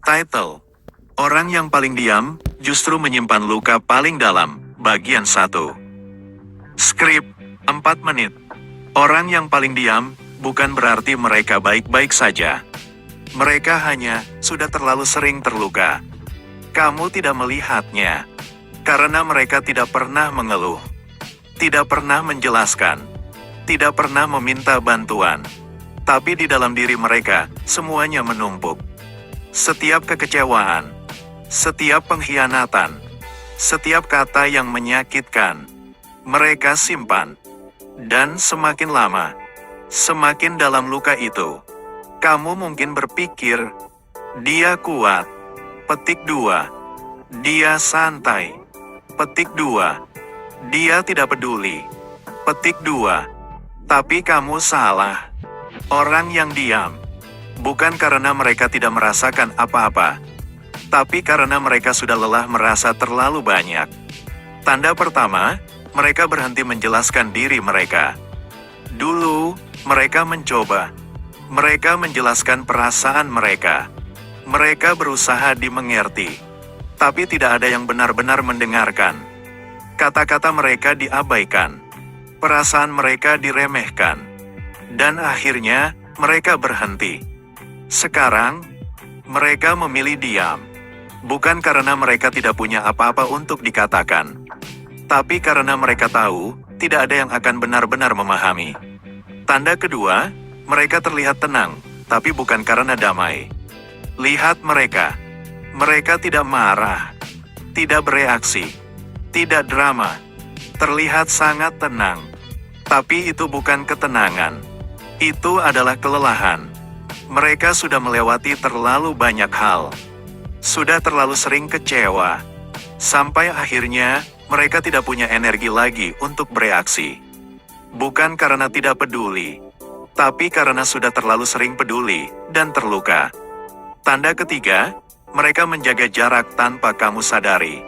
Title: Orang yang paling diam, justru menyimpan luka paling dalam. Bagian 1. Skrip, 4 menit. Orang yang paling diam, bukan berarti mereka baik-baik saja. Mereka hanya sudah terlalu sering terluka. Kamu tidak melihatnya, karena mereka tidak pernah mengeluh, tidak pernah menjelaskan, tidak pernah meminta bantuan. Tapi di dalam diri mereka, semuanya menumpuk. Setiap kekecewaan, setiap pengkhianatan, setiap kata yang menyakitkan, mereka simpan. Dan semakin lama, semakin dalam luka itu, kamu mungkin berpikir, dia kuat. Petik 2. Dia santai. Petik 2. Dia tidak peduli. Petik 2. Tapi kamu salah. Orang yang diam, bukan karena mereka tidak merasakan apa-apa, tapi karena mereka sudah lelah merasa terlalu banyak. Tanda pertama, mereka berhenti menjelaskan diri mereka. Dulu, mereka mencoba. Mereka menjelaskan perasaan mereka. Mereka berusaha dimengerti. Tapi tidak ada yang benar-benar mendengarkan. Kata-kata mereka diabaikan. Perasaan mereka diremehkan. Dan akhirnya, mereka berhenti. Sekarang, mereka memilih diam. Bukan karena mereka tidak punya apa-apa untuk dikatakan, tapi karena mereka tahu, tidak ada yang akan benar-benar memahami. Tanda kedua, mereka terlihat tenang, tapi bukan karena damai. Lihat mereka. Mereka tidak marah, tidak bereaksi, tidak drama. Terlihat sangat tenang. Tapi itu bukan ketenangan. Itu adalah kelelahan. Mereka sudah melewati terlalu banyak hal. Sudah terlalu sering kecewa. Sampai akhirnya, mereka tidak punya energi lagi untuk bereaksi. Bukan karena tidak peduli, tapi karena sudah terlalu sering peduli dan terluka. Tanda ketiga, mereka menjaga jarak tanpa kamu sadari.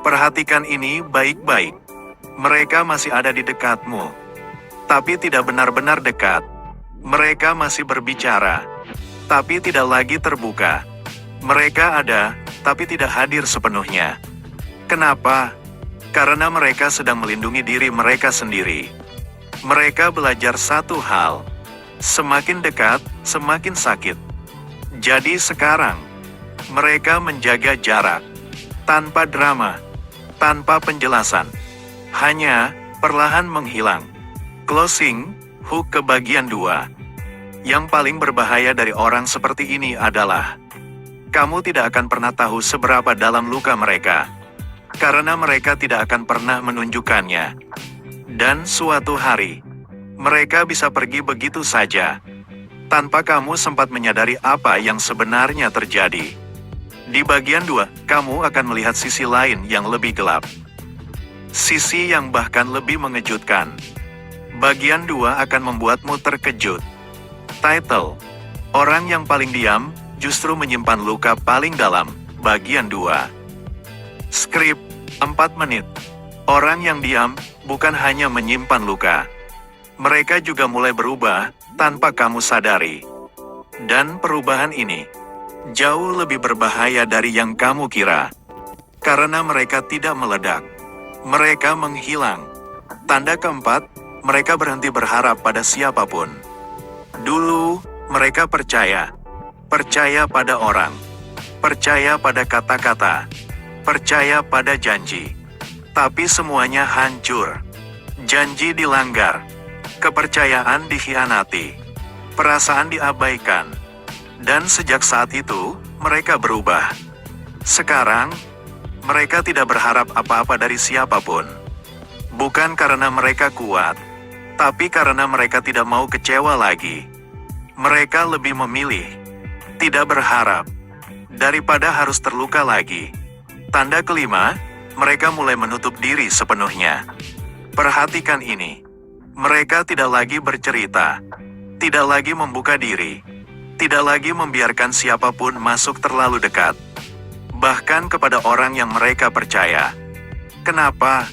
Perhatikan ini baik-baik. Mereka masih ada di dekatmu, tapi tidak benar-benar dekat. Mereka masih berbicara, tapi tidak lagi terbuka. Mereka ada, tapi tidak hadir sepenuhnya. Kenapa? Karena mereka sedang melindungi diri mereka sendiri. Mereka belajar satu hal: semakin dekat, semakin sakit. Jadi sekarang, mereka menjaga jarak, tanpa drama, tanpa penjelasan. Hanya, perlahan menghilang. Closing, hook ke bagian 2. Yang paling berbahaya dari orang seperti ini adalah, kamu tidak akan pernah tahu seberapa dalam luka mereka. Karena mereka tidak akan pernah menunjukkannya. Dan suatu hari, mereka bisa pergi begitu saja, tanpa kamu sempat menyadari apa yang sebenarnya terjadi. Di bagian 2, kamu akan melihat sisi lain yang lebih gelap. Sisi yang bahkan lebih mengejutkan. Bagian 2 akan membuatmu terkejut. Title: Orang yang paling diam, justru menyimpan luka paling dalam. Bagian 2. Skrip, 4 menit. Orang yang diam, bukan hanya menyimpan luka. Mereka juga mulai berubah, tanpa kamu sadari. Dan perubahan ini, jauh lebih berbahaya dari yang kamu kira. Karena mereka tidak meledak. Mereka menghilang. Tanda keempat, mereka berhenti berharap pada siapapun. Dulu, mereka percaya. Percaya pada orang. Percaya pada kata-kata. Percaya pada janji. Tapi semuanya hancur. Janji dilanggar. Kepercayaan dikhianati. Perasaan diabaikan. Dan sejak saat itu, mereka berubah. Sekarang, mereka tidak berharap apa-apa dari siapapun. Bukan karena mereka kuat, tapi karena mereka tidak mau kecewa lagi. Mereka lebih memilih tidak berharap daripada harus terluka lagi. Tanda kelima, mereka mulai menutup diri sepenuhnya. Perhatikan ini. Mereka tidak lagi bercerita, tidak lagi membuka diri, tidak lagi membiarkan siapapun masuk terlalu dekat, bahkan kepada orang yang mereka percaya. Kenapa?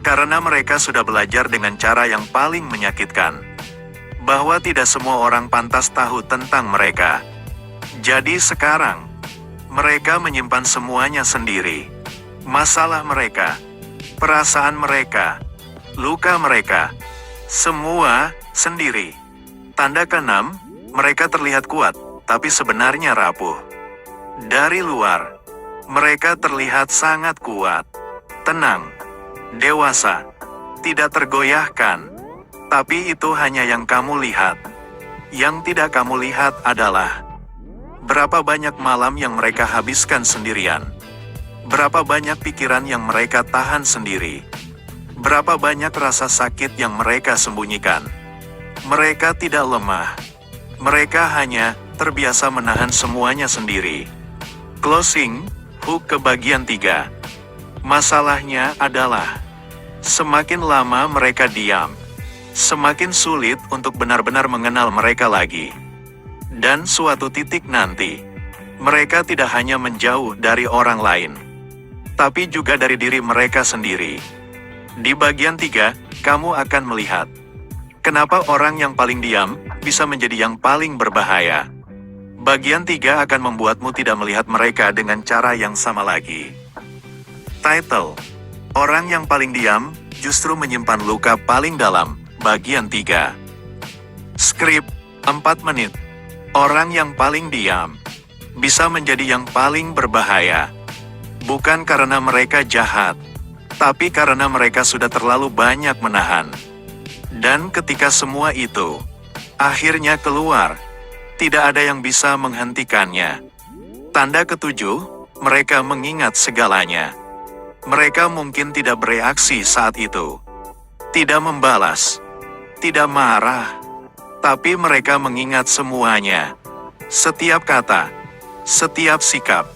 Karena mereka sudah belajar dengan cara yang paling menyakitkan, bahwa tidak semua orang pantas tahu tentang mereka. Jadi sekarang, Mereka menyimpan semuanya sendiri. Masalah mereka, perasaan mereka, luka mereka, semua sendiri. Tanda keenam, mereka terlihat kuat, tapi sebenarnya rapuh. Dari luar, mereka terlihat sangat kuat, tenang, dewasa, tidak tergoyahkan. Tapi itu hanya yang kamu lihat. Yang tidak kamu lihat adalah berapa banyak malam yang mereka habiskan sendirian. Berapa banyak pikiran yang mereka tahan sendiri. Berapa banyak rasa sakit yang mereka sembunyikan. Mereka tidak lemah. Mereka hanya terbiasa menahan semuanya sendiri. Closing, hook ke bagian 3. Masalahnya adalah, semakin lama mereka diam, semakin sulit untuk benar-benar mengenal mereka lagi. Dan suatu titik nanti, mereka tidak hanya menjauh dari orang lain, tapi juga dari diri mereka sendiri. Di bagian 3, kamu akan melihat kenapa orang yang paling diam bisa menjadi yang paling berbahaya. Bagian 3 akan membuatmu tidak melihat mereka dengan cara yang sama lagi. Title: Orang yang paling diam justru menyimpan luka paling dalam. Bagian 3. Skrip 4 menit. Orang yang paling diam bisa menjadi yang paling berbahaya. Bukan karena mereka jahat, tapi karena mereka sudah terlalu banyak menahan. Dan ketika semua itu akhirnya keluar, tidak ada yang bisa menghentikannya. Tanda ketujuh, mereka mengingat segalanya. Mereka mungkin tidak bereaksi saat itu, tidak membalas, tidak marah, tapi mereka mengingat semuanya. Setiap kata, setiap sikap,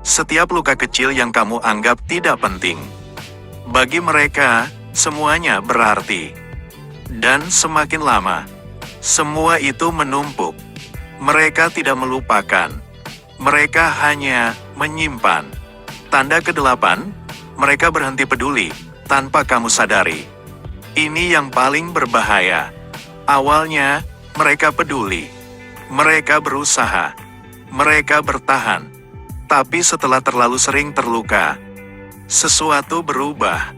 setiap luka kecil yang kamu anggap tidak penting. Bagi mereka, semuanya berarti. Dan semakin lama, semua itu menumpuk. Mereka tidak melupakan. Mereka hanya menyimpan. Tanda ke-8, mereka berhenti peduli tanpa kamu sadari. Ini yang paling berbahaya. Awalnya, mereka peduli. Mereka berusaha. Mereka bertahan. Tapi setelah terlalu sering terluka, sesuatu berubah.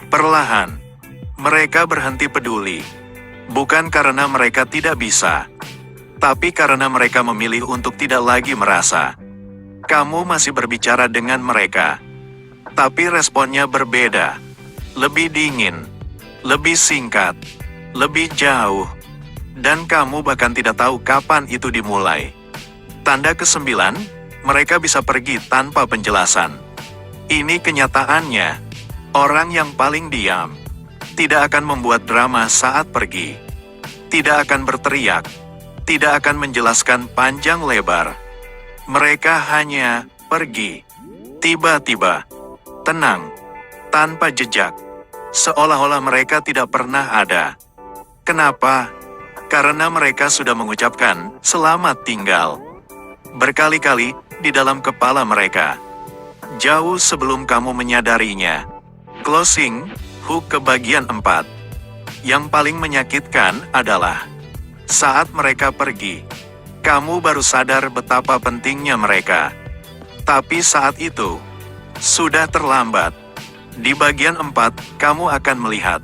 Perlahan, mereka berhenti peduli. Bukan karena mereka tidak bisa, tapi karena mereka memilih untuk tidak lagi merasa. Kamu masih berbicara dengan mereka, tapi responnya berbeda. Lebih dingin, lebih singkat, lebih jauh. Dan kamu bahkan tidak tahu kapan itu dimulai. Tanda ke-9, mereka bisa pergi tanpa penjelasan. Ini kenyataannya. Orang yang paling diam tidak akan membuat drama saat pergi. Tidak akan berteriak. Tidak akan menjelaskan panjang lebar. Mereka hanya pergi. Tiba-tiba. Tenang. Tanpa jejak. Seolah-olah mereka tidak pernah ada. Kenapa? Karena mereka sudah mengucapkan selamat tinggal berkali-kali di dalam kepala mereka, jauh sebelum kamu menyadarinya. Closing, hook ke bagian 4. Yang paling menyakitkan adalah saat mereka pergi, kamu baru sadar betapa pentingnya mereka. Tapi saat itu sudah terlambat. Di bagian 4, kamu akan melihat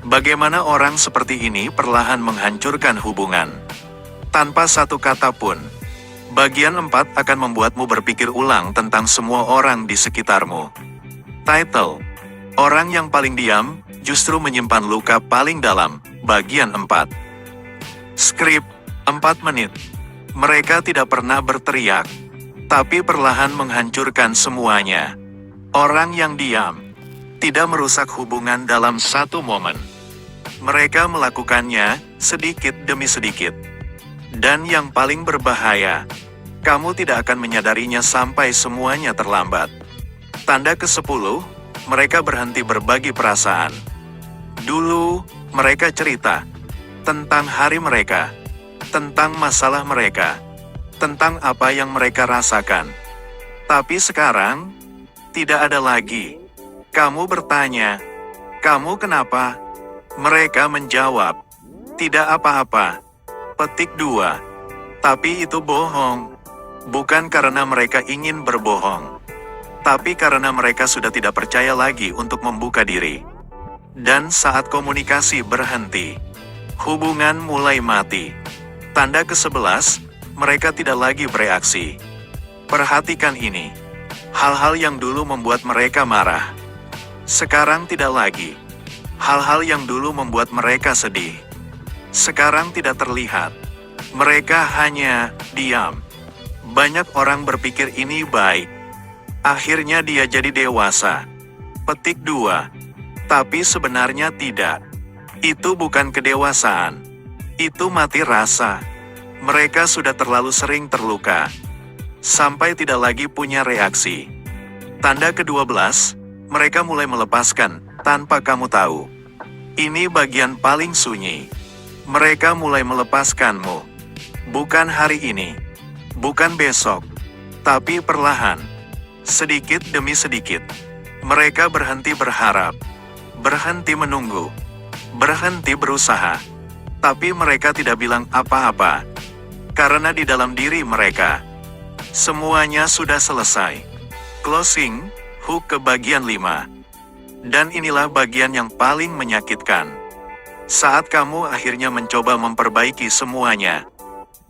bagaimana orang seperti ini perlahan menghancurkan hubungan. Tanpa satu kata pun. Bagian 4 akan membuatmu berpikir ulang tentang semua orang di sekitarmu. Title: Orang yang paling diam justru menyimpan luka paling dalam. Bagian 4. Skrip 4 menit. Mereka tidak pernah berteriak, tapi perlahan menghancurkan semuanya. Orang yang diam tidak merusak hubungan dalam satu momen. Mereka melakukannya sedikit demi sedikit. Dan yang paling berbahaya, kamu tidak akan menyadarinya sampai semuanya terlambat. Tanda ke-10, mereka berhenti berbagi perasaan. Dulu, mereka cerita tentang hari mereka, tentang masalah mereka, tentang apa yang mereka rasakan. Tapi sekarang, tidak ada lagi. Kamu bertanya, "Kamu kenapa?" Mereka menjawab, "Tidak apa-apa." Petik 2. Tapi itu bohong. Bukan karena mereka ingin berbohong, tapi karena mereka sudah tidak percaya lagi untuk membuka diri. Dan saat komunikasi berhenti, hubungan mulai mati. Tanda ke-11, mereka tidak lagi bereaksi. Perhatikan ini. Hal-hal yang dulu membuat mereka marah, sekarang tidak lagi. Hal-hal yang dulu membuat mereka sedih, sekarang tidak terlihat. Mereka hanya diam. Banyak orang berpikir ini baik. Akhirnya dia jadi dewasa. Petik 2. Tapi sebenarnya tidak. Itu bukan kedewasaan. Itu mati rasa. Mereka sudah terlalu sering terluka, sampai tidak lagi punya reaksi. Tanda ke-12, mereka mulai melepaskan, tanpa kamu tahu. Ini bagian paling sunyi. Mereka mulai melepaskanmu. Bukan hari ini, bukan besok, tapi perlahan. Sedikit demi sedikit. Mereka berhenti berharap, berhenti menunggu, berhenti berusaha. Tapi mereka tidak bilang apa-apa. Karena di dalam diri mereka, semuanya sudah selesai. Closing, hook ke bagian 5. Dan inilah bagian yang paling menyakitkan. Saat kamu akhirnya mencoba memperbaiki semuanya,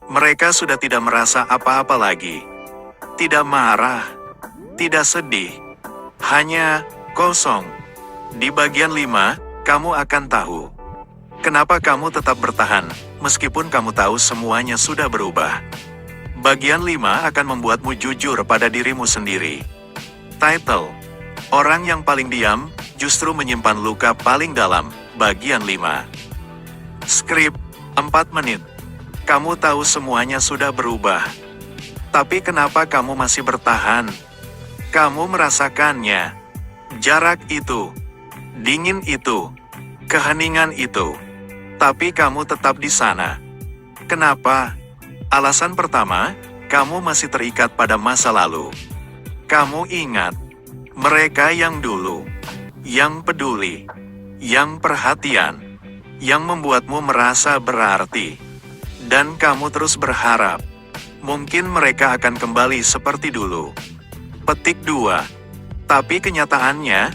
mereka sudah tidak merasa apa-apa lagi. Tidak marah, tidak sedih, hanya kosong. Di bagian 5, kamu akan tahu kenapa kamu tetap bertahan, meskipun kamu tahu semuanya sudah berubah. Bagian 5 akan membuatmu jujur pada dirimu sendiri. Title: Orang yang paling diam, justru menyimpan luka paling dalam. Bagian 5. Skrip: 4 menit. Kamu tahu semuanya sudah berubah. Tapi kenapa kamu masih bertahan? Kamu merasakannya. Jarak itu, dingin itu, keheningan itu. Tapi kamu tetap di sana. Kenapa? Alasan pertama, kamu masih terikat pada masa lalu. Kamu ingat mereka yang dulu, yang peduli, yang perhatian, yang membuatmu merasa berarti. Dan kamu terus berharap, mungkin mereka akan kembali seperti dulu. Petik 2. Tapi kenyataannya,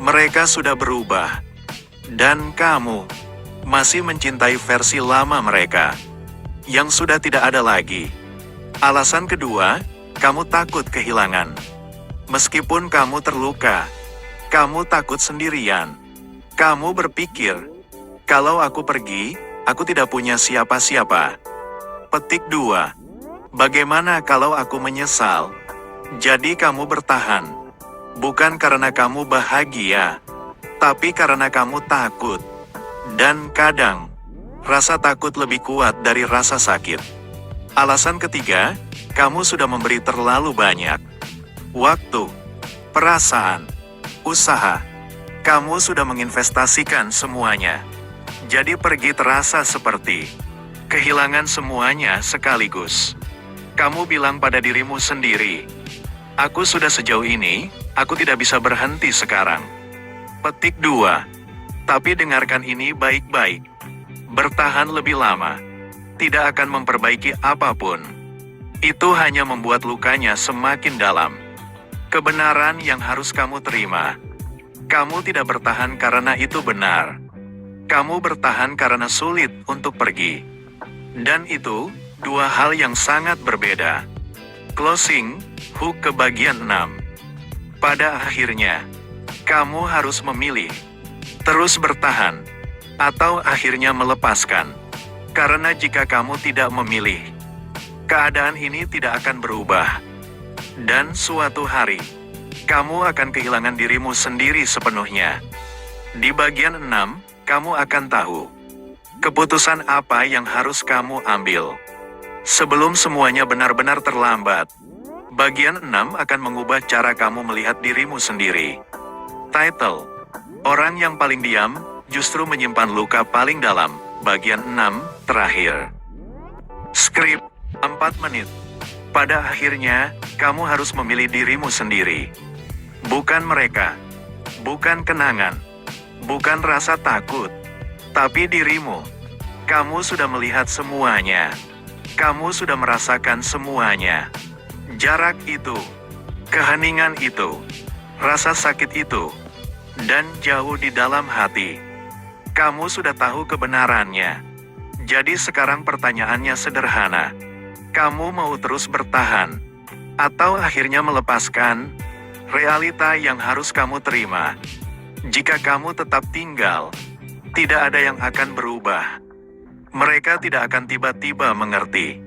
mereka sudah berubah. Dan kamu masih mencintai versi lama mereka, yang sudah tidak ada lagi. Alasan kedua, kamu takut kehilangan. Meskipun kamu terluka, kamu takut sendirian. Kamu berpikir, kalau aku pergi, aku tidak punya siapa-siapa. Petik 2. Bagaimana kalau aku menyesal? Jadi kamu bertahan. Bukan karena kamu bahagia, tapi karena kamu takut. Dan kadang, rasa takut lebih kuat dari rasa sakit. Alasan ketiga, kamu sudah memberi terlalu banyak. Waktu, perasaan, usaha. Kamu sudah menginvestasikan semuanya. Jadi pergi terasa seperti kehilangan semuanya sekaligus. Kamu bilang pada dirimu sendiri, aku sudah sejauh ini, aku tidak bisa berhenti sekarang. Petik 2. Tapi dengarkan ini baik-baik. Bertahan lebih lama tidak akan memperbaiki apapun. Itu hanya membuat lukanya semakin dalam. Kebenaran yang harus kamu terima. Kamu tidak bertahan karena itu benar. Kamu bertahan karena sulit untuk pergi. Dan itu, dua hal yang sangat berbeda. Closing, hook ke bagian 6. Pada akhirnya, kamu harus memilih. Terus bertahan, atau akhirnya melepaskan. Karena jika kamu tidak memilih, keadaan ini tidak akan berubah. Dan suatu hari, kamu akan kehilangan dirimu sendiri sepenuhnya. Di bagian 6, kamu akan tahu keputusan apa yang harus kamu ambil. Sebelum semuanya benar-benar terlambat, bagian 6 akan mengubah cara kamu melihat dirimu sendiri. Title: Orang yang paling diam, justru menyimpan luka paling dalam. Bagian 6, terakhir. Skrip: 4 menit. Pada akhirnya, kamu harus memilih dirimu sendiri. Bukan mereka. Bukan kenangan. Bukan rasa takut. Tapi dirimu. Kamu sudah melihat semuanya. Kamu sudah merasakan semuanya. Jarak itu, keheningan itu, rasa sakit itu, dan jauh di dalam hati. Kamu sudah tahu kebenarannya. Jadi sekarang pertanyaannya sederhana. Kamu mau terus bertahan, atau akhirnya melepaskan realita yang harus kamu terima? Jika kamu tetap tinggal, tidak ada yang akan berubah. Mereka tidak akan tiba-tiba mengerti.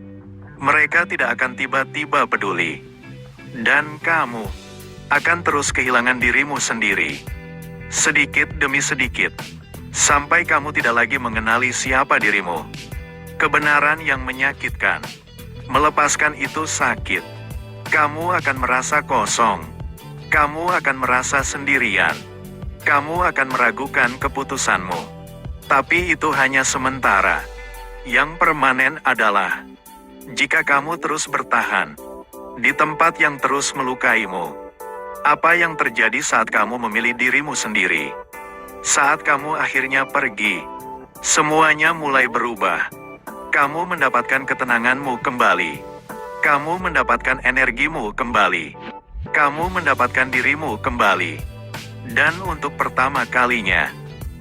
Mereka tidak akan tiba-tiba peduli. Dan kamu akan terus kehilangan dirimu sendiri. Sedikit demi sedikit. Sampai kamu tidak lagi mengenali siapa dirimu. Kebenaran yang menyakitkan. Melepaskan itu sakit. Kamu akan merasa kosong. Kamu akan merasa sendirian. Kamu akan meragukan keputusanmu. Tapi itu hanya sementara. Yang permanen adalah jika kamu terus bertahan di tempat yang terus melukaimu. Apa yang terjadi saat kamu memilih dirimu sendiri? Saat kamu akhirnya pergi, semuanya mulai berubah. Kamu mendapatkan ketenanganmu kembali. Kamu mendapatkan energimu kembali. Kamu mendapatkan dirimu kembali. Dan untuk pertama kalinya,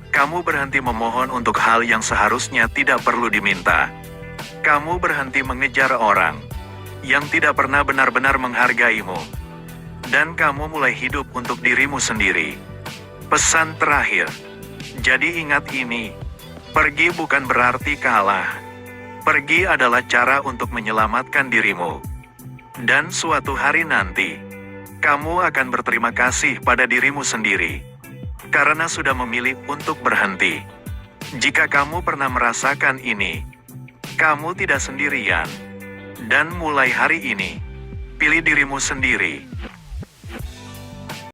kamu berhenti memohon untuk hal yang seharusnya tidak perlu diminta. Kamu berhenti mengejar orang yang tidak pernah benar-benar menghargaimu. Dan kamu mulai hidup untuk dirimu sendiri. Pesan terakhir. Jadi ingat ini. Pergi bukan berarti kalah. Pergi adalah cara untuk menyelamatkan dirimu. Dan suatu hari nanti, kamu akan berterima kasih pada dirimu sendiri. Karena sudah memilih untuk berhenti. Jika kamu pernah merasakan ini, kamu tidak sendirian. Dan mulai hari ini, pilih dirimu sendiri.